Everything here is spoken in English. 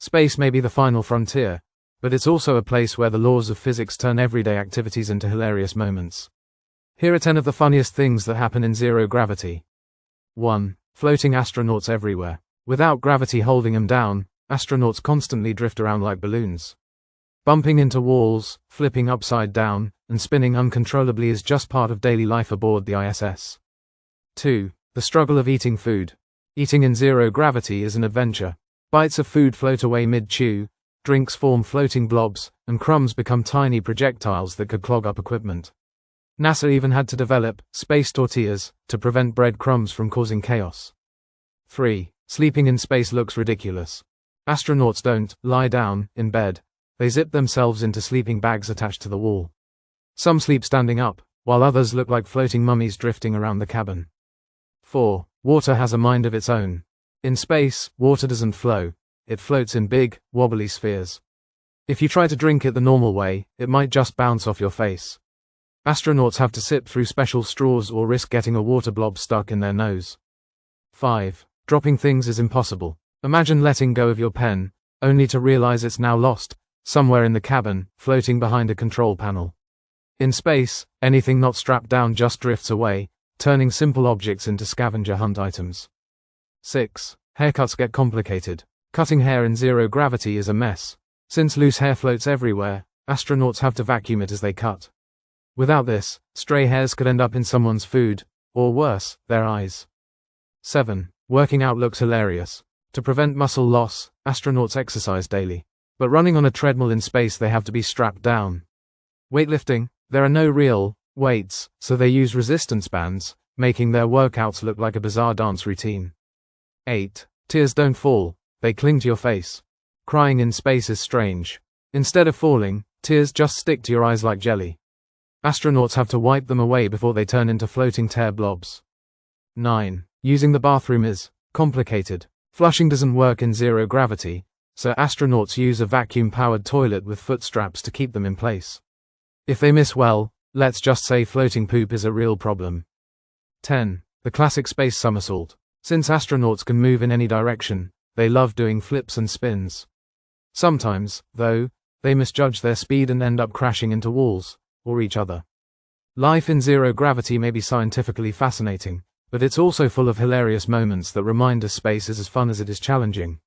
Space may be the final frontier, but it's also a place where the laws of physics turn everyday activities into hilarious moments. Here are 10 of the funniest things that happen in zero gravity. 1. Floating astronauts everywhere. Without gravity holding them down, astronauts constantly drift around like balloons. Bumping into walls, flipping upside down, and spinning uncontrollably is just part of daily life aboard the ISS. 2. The struggle of eating food. Eating in zero gravity is an adventure. Bites of food float away mid-chew, drinks form floating blobs, and crumbs become tiny projectiles that could clog up equipment. NASA even had to develop space tortillas to prevent bread crumbs from causing chaos. 3. Sleeping in space looks ridiculous. Astronauts don't lie down in bed, they zip themselves into sleeping bags attached to the wall. Some sleep standing up, while others look like floating mummies drifting around the cabin. 4. Water has a mind of its own. In space, water doesn't flow, it floats in big, wobbly spheres. If you try to drink it the normal way, it might just bounce off your face. Astronauts have to sip through special straws or risk getting a water blob stuck in their nose. 5. Dropping things is impossible. Imagine letting go of your pen, only to realize it's now lost, somewhere in the cabin, floating behind a control panel. In space, anything not strapped down just drifts away, turning simple objects into scavenger hunt items. 6. Haircuts get complicated. Cutting hair in zero gravity is a mess. Since loose hair floats everywhere, astronauts have to vacuum it as they cut. Without this, stray hairs could end up in someone's food, or worse, their eyes. 7. Working out looks hilarious. To prevent muscle loss, astronauts exercise daily. But running on a treadmill in space they have to be strapped down. Weightlifting, there are no real weights, so they use resistance bands, making their workouts look like a bizarre dance routine. 8. Tears don't fall, they cling to your face. Crying in space is strange. Instead of falling, tears just stick to your eyes like jelly. Astronauts have to wipe them away before they turn into floating tear blobs. 9. Using the bathroom is complicated. Flushing doesn't work in zero gravity, so astronauts use a vacuum-powered toilet with foot straps to keep them in place. If they miss, well, let's just say floating poop is a real problem. 10. The classic space somersault. Since astronauts can move in any direction, they love doing flips and spins. Sometimes, though, they misjudge their speed and end up crashing into walls, or each other. Life in zero gravity may be scientifically fascinating, but it's also full of hilarious moments that remind us space is as fun as it is challenging.